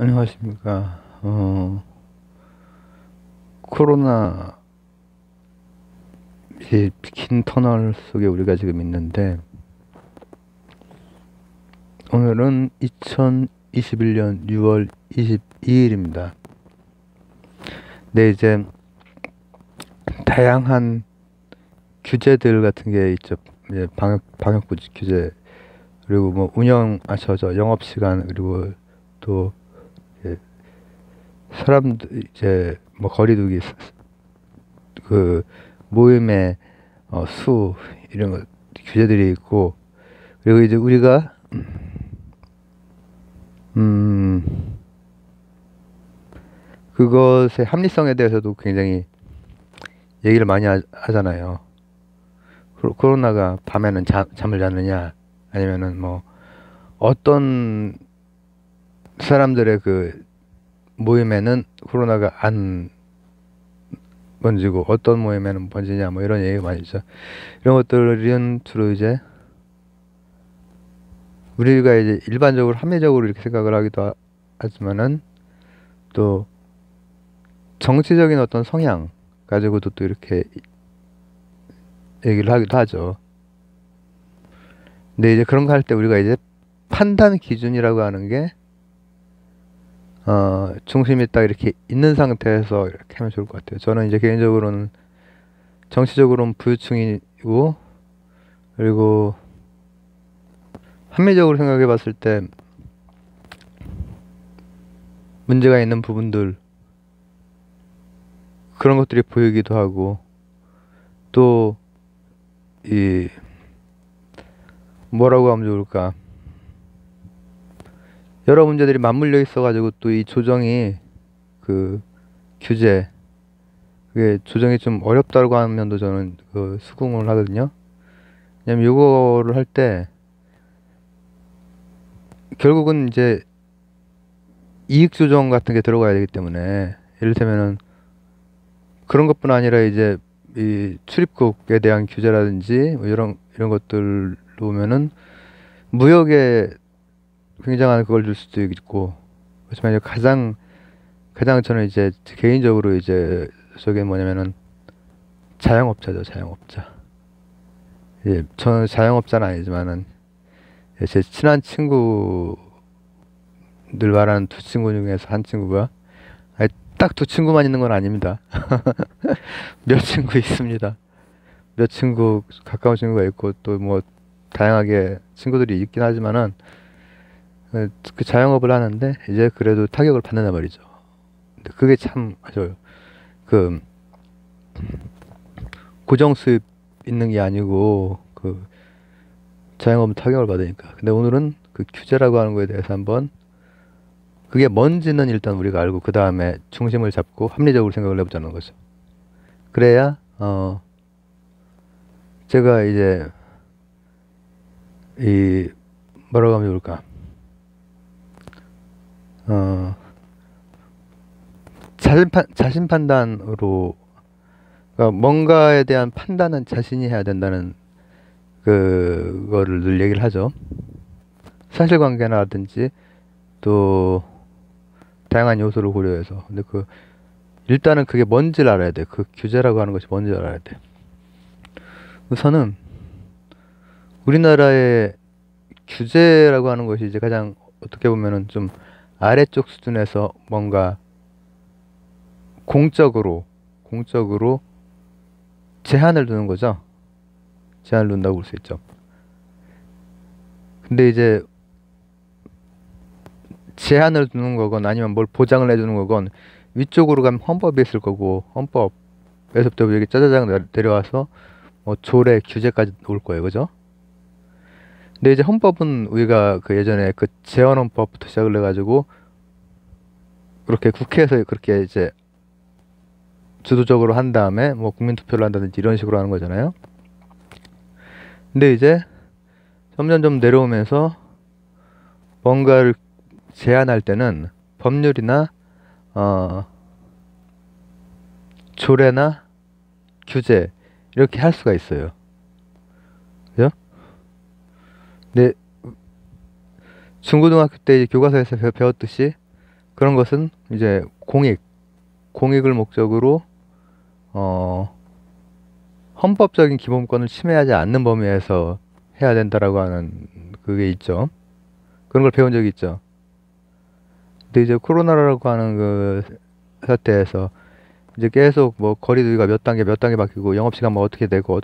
안녕하십니까. 코로나 긴 터널 속에 우리가 지금 있는데, 오늘은 2021년 6월 22일입니다. 네, 이제 다양한 규제들 같은 게 있죠. 이제 방역부 규제, 그리고 뭐 영업시간, 그리고 또 이제 사람들 이제 뭐 거리두기, 그 모임의 수 이런 거 규제들이 있고, 그리고 이제 우리가 음 그것의 합리성에 대해서도 굉장히 얘기를 많이 하잖아요. 코로나가 밤에는 잠을 자느냐, 아니면은 뭐 어떤 사람들의 그 모임에는 코로나가 안 번지고 어떤 모임에는 번지냐, 뭐 이런 얘기가 많이 있죠. 이런 것들은 주로 이제 우리가 이제 일반적으로 합리적으로 이렇게 생각을 하기도 하지만은, 또 정치적인 어떤 성향 가지고도 또 이렇게 얘기를 하기도 하죠. 근데 이제 그런 거 할 때 우리가 이제 판단 기준이라고 하는 게 중심이 딱 이렇게 있는 상태에서 이렇게 하면 좋을 것 같아요. 저는 이제 개인적으로는 정치적으로는 부유층이고, 그리고 합리적으로 생각해 봤을 때 문제가 있는 부분들, 그런 것들이 보이기도 하고, 또 이 뭐라고 하면 좋을까, 여러 문제들이 맞물려 있어가지고 또 이 조정이, 그 규제, 그게 조정이 좀 어렵다고 하는 면도 저는 그 수긍을 하거든요. 왜냐면 이거를 할 때 결국은 이제 이익 조정 같은 게 들어가야 되기 때문에, 이를테면은 그런 것뿐 아니라 이제 이 출입국에 대한 규제라든지 뭐 이런 것들 보면은 무역에 굉장한 그걸 줄 수도 있고. 그렇지만 이제 가장 저는 이제 개인적으로 이제 저게 뭐냐면은 자영업자죠, 자영업자. 예, 저는 자영업자는 아니지만은 제 친한 친구들 말하는 두 친구 중에서 한 친구가, 딱 두 친구만 있는 건 아닙니다. 몇 친구 있습니다. 몇 친구, 가까운 친구가 있고 또 뭐 다양하게 친구들이 있긴 하지만은, 그 자영업을 하는데 이제 그래도 타격을 받는단 말이죠. 근데 그게 참 아쉬워요. 그 고정 수입 있는 게 아니고 그 자영업은 타격을 받으니까. 근데 오늘은 그 규제라고 하는 거에 대해서 한번, 그게 뭔지는 일단 우리가 알고 그 다음에 중심을 잡고 합리적으로 생각을 해보자는 거죠. 그래야 제가 이제 이 뭐라고 하면 좋을까, 어 자신 판단으로, 그러니까 뭔가에 대한 판단은 자신이 해야 된다는 그거를 늘 얘기를 하죠. 사실관계라든지 또 다양한 요소를 고려해서. 근데 일단은 그게 뭔지를 알아야 돼. 그 규제라고 하는 것이 뭔지를 알아야 돼. 우선은 우리나라의 규제라고 하는 것이 이제 가장 어떻게 보면은 좀 아래쪽 수준에서 뭔가 공적으로 제한을 두는 거죠. 제한을 둔다고 볼 수 있죠. 근데 이제 제한을 두는 거건 아니면 뭘 보장을 해주는 거건 위쪽으로 가면 헌법이 있을 거고, 헌법에서부터 이렇게 짜자장 내려와서 뭐 조례, 규제까지 올 거예요, 그죠? 근데 이제 헌법은 우리가 그 예전에 그 재헌헌법부터 시작을 해가지고 그렇게 국회에서 그렇게 이제 주도적으로 한 다음에 뭐 국민투표를 한다든지 이런 식으로 하는 거잖아요. 근데 이제 점점 내려오면서 뭔가를 제한할 때는 법률이나 어, 조례나 규제 이렇게 할 수가 있어요. 그죠? 근데 중고등학교 때 이제 교과서에서 배웠듯이 그런 것은 이제 공익을 목적으로 헌법적인 기본권을 침해하지 않는 범위에서 해야 된다라고 하는 그게 있죠. 그런 걸 배운 적이 있죠. 근데 이제 코로나라고 하는 그 사태에서 이제 계속 뭐 거리두기가 몇 단계 바뀌고 영업시간 뭐 어떻게 되고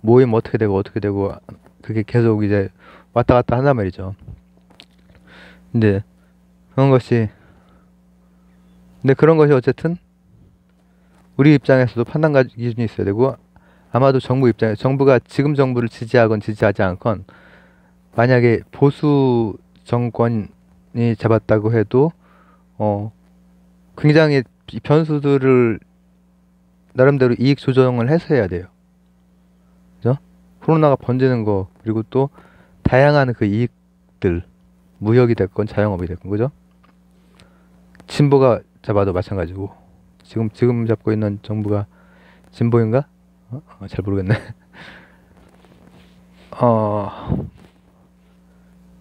모임 어떻게 되고 그게 계속 이제 왔다 갔다 한단 말이죠. 근데 그런 것이 어쨌든 우리 입장에서도 판단 기준이 있어야 되고 아마도 정부가 지금 정부를 지지하건 지지하지 않건 만약에 보수 정권이 잡았다고 해도 굉장히 이 변수들을 나름대로 이익 조정을 해서 해야 돼요. 그죠? 코로나가 번지는 거 그리고 또 다양한 그 이익들 무역이 됐건 자영업이 됐건 그죠? 진보가 잡아도 마찬가지고 지금 잡고 있는 정부가 진보인가? 잘 모르겠네.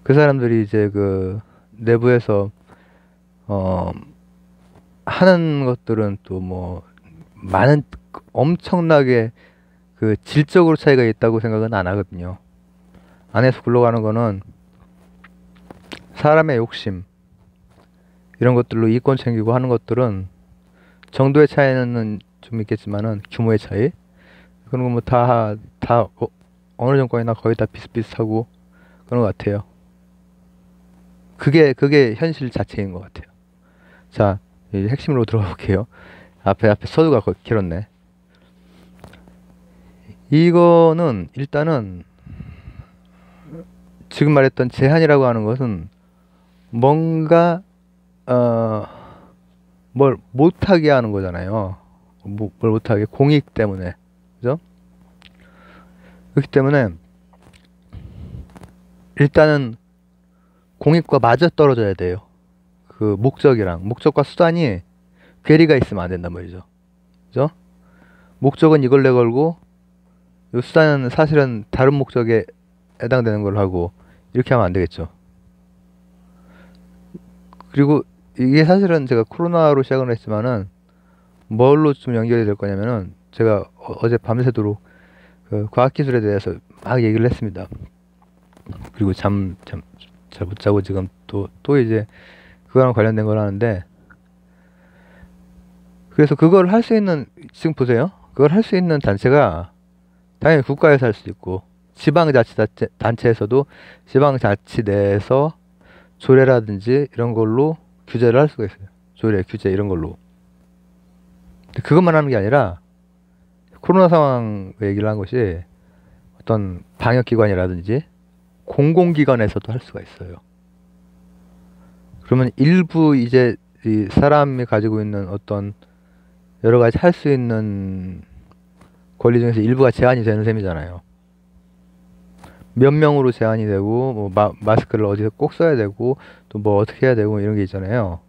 그 사람들이 이제 그 내부에서 하는 것들은 또 뭐 많은 엄청나게 그 질적으로 차이가 있다고 생각은 안 하거든요. 안에서 굴러가는 거는 사람의 욕심 이런 것들로 이권 챙기고 하는 것들은 정도의 차이는 좀 있겠지만은 규모의 차이 그런 거 뭐 다 어느 정권이나 거의 다 비슷비슷하고 그런 것 같아요. 그게 현실 자체인 것 같아요. 자, 이제 핵심으로 들어가 볼게요. 앞에 서두가 길었네. 이거는 일단은 지금 말했던 제한이라고 하는 것은 뭔가 뭘 못하게 하는 거잖아요. 뭘 못하게 공익 때문에 그죠? 그렇기 때문에 일단은 공익과 맞아 떨어져야 돼요. 그 목적과 수단이 괴리가 있으면 안 된단 말이죠. 그죠? 목적은 이걸 내걸고 이 수단은 사실은 다른 목적에 해당되는 걸 하고 이렇게 하면 안 되겠죠. 그리고 이게 사실은 제가 코로나로 시작을 했지만은 뭘로 좀 연결이 될 거냐면은 제가 어제 밤새도록 그 과학기술에 대해서 막 얘기를 했습니다. 그리고 잘 못 자고 지금 또 이제 그거랑 관련된 걸 하는데 그래서 그걸 할 수 있는 지금 보세요. 그걸 할 수 있는 단체가 당연히 국가에서 할 수 있고 지방자치단체에서도 지방자치 내에서 조례라든지 이런 걸로 규제를 할 수가 있어요. 조례, 규제 이런 걸로. 그것만 하는 게 아니라 코로나 상황 얘기를 한 것이 어떤 방역기관이라든지 공공기관에서도 할 수가 있어요. 그러면 일부 이제 이 사람이 가지고 있는 어떤 여러 가지 할 수 있는 권리 중에서 일부가 제한이 되는 셈이잖아요. 몇 명으로 제한이 되고 뭐 마스크를 어디서 꼭 써야 되고 또 뭐 어떻게 해야 되고 이런 게 있잖아요.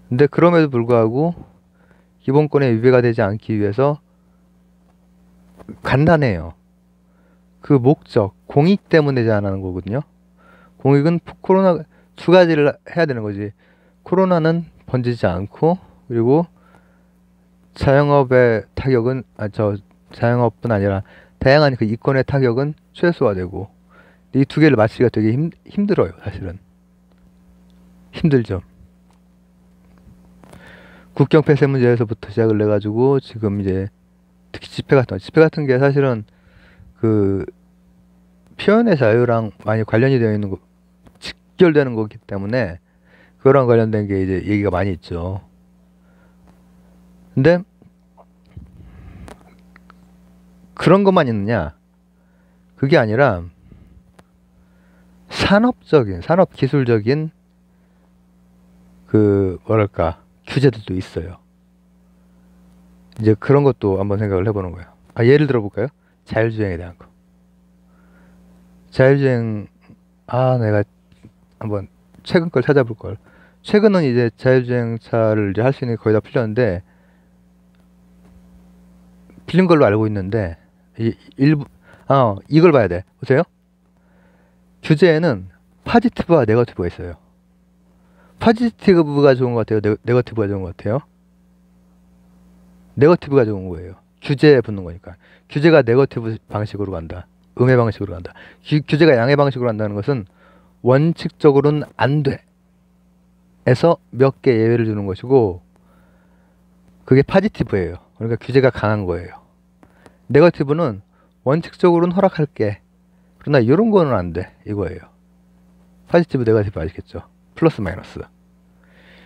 근데 그럼에도 불구하고 기본권에 위배가 되지 않기 위해서 간단해요. 그 목적, 공익 때문에 제한하는 거거든요. 공익은 코로나 두 가지를 해야 되는 거지. 코로나는 번지지 않고 그리고 자영업의 타격은 자영업뿐 아니라 다양한 그 이권의 타격은 최소화되고 이 두 개를 맞추기가 되게 힘들어요. 사실은 힘들죠. 국경 폐쇄 문제에서부터 시작을 해가지고 지금 이제 특히 집회 같은 게 사실은 그 표현의 자유랑 많이 관련이 되어 있는 거 직결되는 거기 때문에 그거랑 관련된 게 이제 얘기가 많이 있죠. 근데 그런 것만 있느냐? 그게 아니라 산업 기술적인 그 뭐랄까 규제들도 있어요. 이제 그런 것도 한번 생각을 해보는 거예요. 예를 들어볼까요? 자율주행에 대한 거. 자율주행 내가 한번 최근 걸 찾아볼 걸. 최근은 이제 자율주행차를 이제 할 수 있는 게 거의 다 풀렸는데 풀린 걸로 알고 있는데 이걸 봐야 돼. 보세요. 규제에는 파지티브와 네거티브가 있어요. 포지티브가 좋은 것 같아요? 네거티브가 좋은 것 같아요? 네거티브가 좋은 거예요. 규제에 붙는 거니까. 규제가 네거티브 방식으로 간다. 음의 방식으로 간다. 규제가 양의 방식으로 간다는 것은 원칙적으로는 안 돼. 에서 몇 개 예외를 주는 것이고, 그게 포지티브예요. 그러니까 규제가 강한 거예요. 네거티브는 원칙적으로는 허락할게. 그러나 이런 거는 안 돼. 이거예요. 포지티브, 네거티브 아시겠죠? 플러스, 마이너스.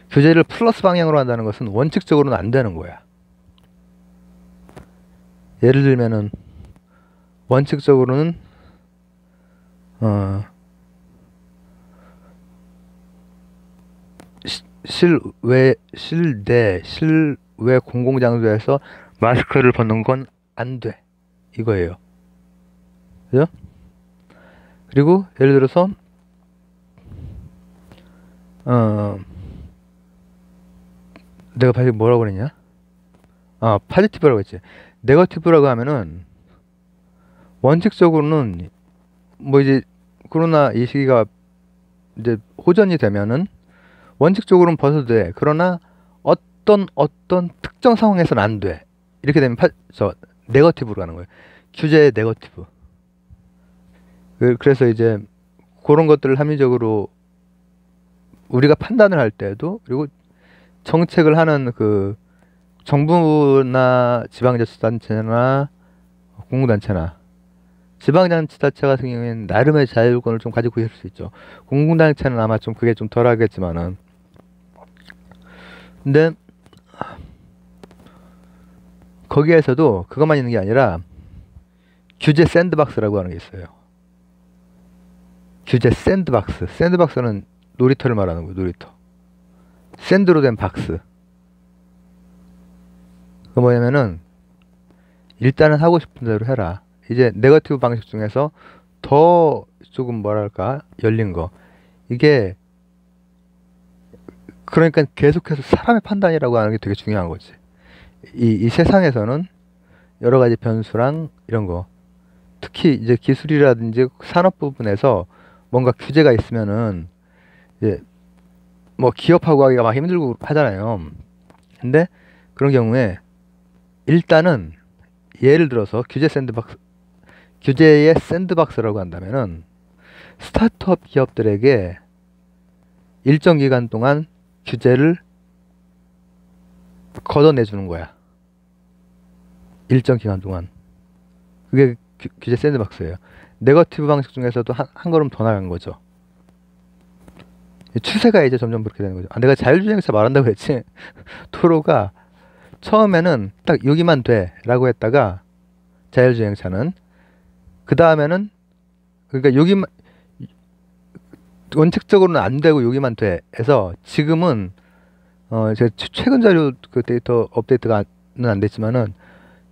규제를 플러스 방향으로 한다는 것은 원칙적으로는 안 되는 거야. 예를 들면은 원칙적으로는 실외 공공장소에서 마스크를 벗는 건 안 돼. 이거예요. 그죠? 그리고 예를 들어서 내가 방금 뭐라고 그랬냐? 포지티브라고 했지. 네거티브라고 하면은 원칙적으로는 뭐 이제 코로나 이 시기가 이제 호전이 되면은 원칙적으로는 벗어도 돼. 그러나 어떤 특정 상황에서는 안 돼. 이렇게 되면 네거티브로 가는 거예요. 규제의 네거티브. 그래서 이제 그런 것들을 합리적으로 우리가 판단을 할 때도, 그리고 정책을 하는 그 정부나 지방자치단체나 공공단체나, 지방자치단체 같은 경우에는 나름의 자율권을 좀 가지고 있을 수 있죠. 공공단체는 아마 좀 그게 좀 덜 하겠지만은. 근데 거기에서도 그것만 있는 게 아니라 규제 샌드박스라고 하는 게 있어요. 규제 샌드박스. 샌드박스는 놀이터를 말하는 거예요. 놀이터. 샌드로 된 박스. 그 뭐냐면은 일단은 하고 싶은 대로 해라. 이제 네거티브 방식 중에서 더 조금 뭐랄까 열린 거. 이게 그러니까 계속해서 사람의 판단이라고 하는 게 되게 중요한 거지. 이 세상에서는 여러 가지 변수랑 이런 거, 특히 이제 기술이라든지 산업 부분에서 뭔가 규제가 있으면은 이제 뭐 기업하고 하기가 막 힘들고 하잖아요. 근데 그런 경우에 일단은 예를 들어서 규제의 샌드박스라고 한다면은 스타트업 기업들에게 일정 기간 동안 규제를 걷어내주는 거야. 일정 기간 동안. 그게 규제 샌드박스예요. 네거티브 방식 중에서도 한 걸음 더 나간 거죠. 추세가 이제 점점 그렇게 되는 거죠. 내가 자율주행차 말한다고 했지. 토로가 처음에는 딱 여기만 돼 라고 했다가, 자율주행차는 그 다음에는 그러니까 여기만, 원칙적으로는 안 되고 여기만 돼 해서 지금은 제가 최근 자료 그 데이터 업데이트가 안 됐지만은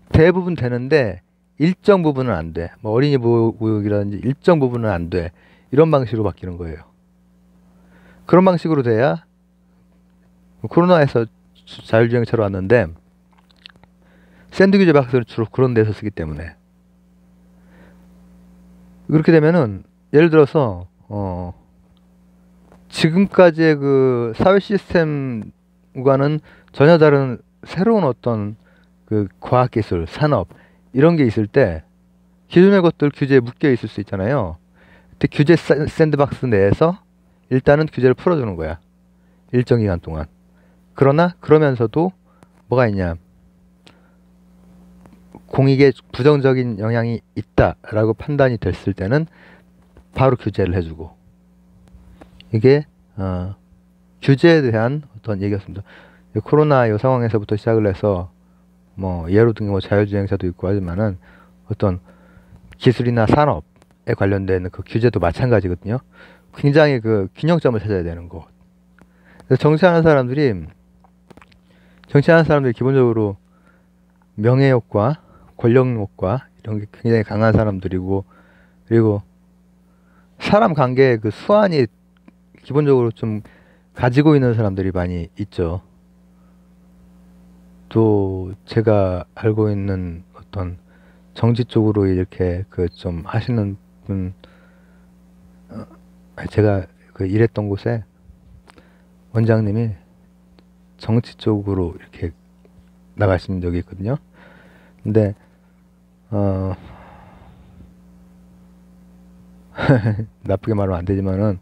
대부분 되는데 일정 부분은 안 돼. 뭐 어린이 보육이라든지 일정 부분은 안 돼. 이런 방식으로 바뀌는 거예요. 그런 방식으로 돼야, 코로나에서 자율주행차로 왔는데 샌드 규제 박스를 주로 그런 데서 쓰기 때문에, 그렇게 되면은 예를 들어서 지금까지의 그 사회 시스템과는 전혀 다른 새로운 어떤 그 과학기술, 산업 이런 게 있을 때 기존의 것들 규제에 묶여 있을 수 있잖아요. 근데 규제 샌드박스 내에서 일단은 규제를 풀어주는 거야. 일정 기간 동안. 그러나 그러면서도 뭐가 있냐, 공익에 부정적인 영향이 있다라고 판단이 됐을 때는 바로 규제를 해주고. 이게 규제에 대한 어떤 얘기였습니다. 코로나 이 상황에서부터 시작을 해서 뭐 예로 든 뭐 자율주행차도 있고 하지만은 어떤 기술이나 산업에 관련된 그 규제도 마찬가지거든요. 굉장히 그 균형점을 찾아야 되는 거. 그래서 정치하는 사람들이 기본적으로 명예욕과 권력욕과 이런 게 굉장히 강한 사람들이고, 그리고 사람 관계의 그 수완이 기본적으로 좀 가지고 있는 사람들이 많이 있죠. 또 제가 알고 있는 어떤 정치 쪽으로 이렇게 그 좀 하시는 분, 제가 그 일했던 곳에 원장님이 정치 쪽으로 이렇게 나가신 적이 있거든요. 근데 나쁘게 말하면 안 되지만은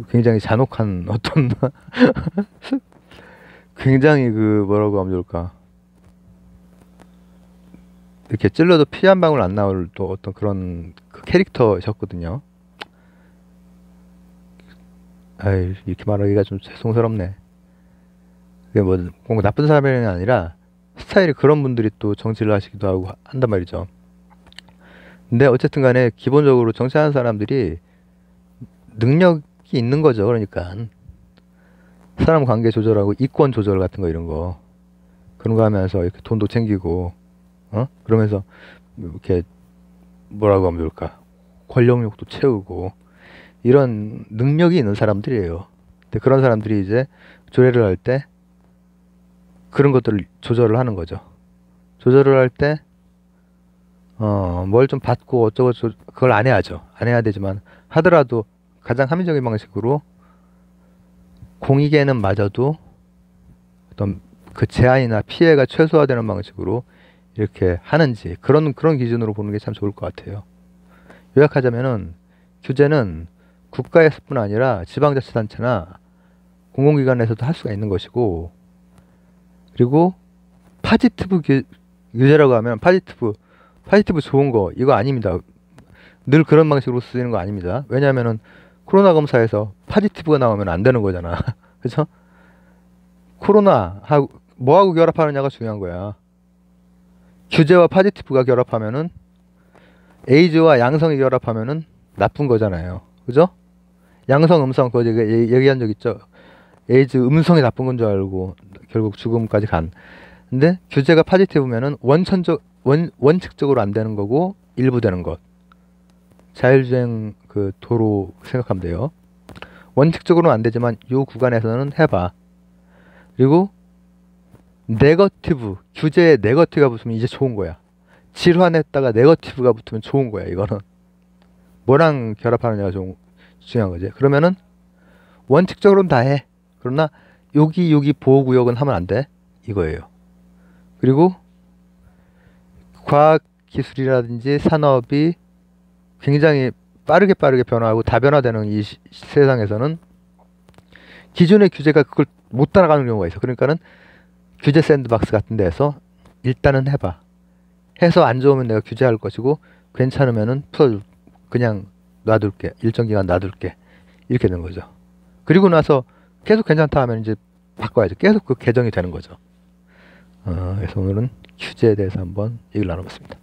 굉장히 잔혹한 어떤 굉장히 그 뭐라고 하면 좋을까, 이렇게 찔러도 피 한 방울 안 나올 또 어떤 그런 그 캐릭터셨거든요. 아이, 이렇게 말하기가 좀 죄송스럽네. 그게 뭐 꼭 나쁜 사람이 아니라 스타일이 그런 분들이 또 정치를 하시기도 하고 한단 말이죠. 근데 어쨌든 간에 기본적으로 정치하는 사람들이 능력이 있는 거죠. 그러니까 사람 관계 조절하고 이권 조절 같은 거, 이런 거, 그런 거 하면서 이렇게 돈도 챙기고 그러면서 이렇게 뭐라고 하면 좋을까, 권력욕도 채우고 이런 능력이 있는 사람들이에요. 근데 그런 사람들이 이제 조례를 할 때 그런 것들을 조절을 하는 거죠. 조절을 할 때 뭘 좀 받고 어쩌고 그걸 안 해야죠. 안 해야 되지만 하더라도 가장 합리적인 방식으로 공익에는 마저도 어떤 그 제한이나 피해가 최소화되는 방식으로 이렇게 하는지, 그런 기준으로 보는 게 참 좋을 것 같아요. 요약하자면은 규제는 국가에서뿐 아니라 지방자치단체나 공공기관에서도 할 수가 있는 것이고, 그리고 파지티브 규제라고 하면 파지티브 좋은 거 이거 아닙니다. 늘 그런 방식으로 쓰이는 거 아닙니다. 왜냐하면은 코로나 검사에서 파지티브가 나오면 안 되는 거잖아. 그렇죠? 코로나 하고 뭐하고 결합하느냐가 중요한 거야. 규제와 파지티브가 결합하면은, 에이즈와 양성이 결합하면은 나쁜 거잖아요. 그죠? 양성, 음성, 그거 얘기한 적 있죠? 에이즈 음성이 나쁜 건 줄 알고 결국 죽음까지 간. 근데 규제가 파지티브면은 원칙적으로 안 되는 거고 일부 되는 것. 자율주행 그 도로 생각하면 돼요. 원칙적으로는 안 되지만 요 구간에서는 해봐. 그리고 네거티브, 규제에 네거티브가 붙으면 이제 좋은 거야. 질환했다가 네거티브가 붙으면 좋은 거야. 이거는 뭐랑 결합하느냐가 중요한 거지. 그러면은 원칙적으로는 다 해. 그러나 여기 보호구역은 하면 안 돼. 이거예요. 그리고 과학기술이라든지 산업이 굉장히 빠르게 변화하고 다변화되는 이 세상에서는 기존의 규제가 그걸 못 따라가는 경우가 있어. 그러니까는 규제 샌드박스 같은 데서 일단은 해봐. 해서 안 좋으면 내가 규제할 것이고 괜찮으면은 그냥 놔둘게. 일정 기간 놔둘게. 이렇게 되는 거죠. 그리고 나서 계속 괜찮다 하면 이제 바꿔야죠. 계속 그 개정이 되는 거죠. 그래서 오늘은 규제에 대해서 한번 얘기를 나눠봤습니다.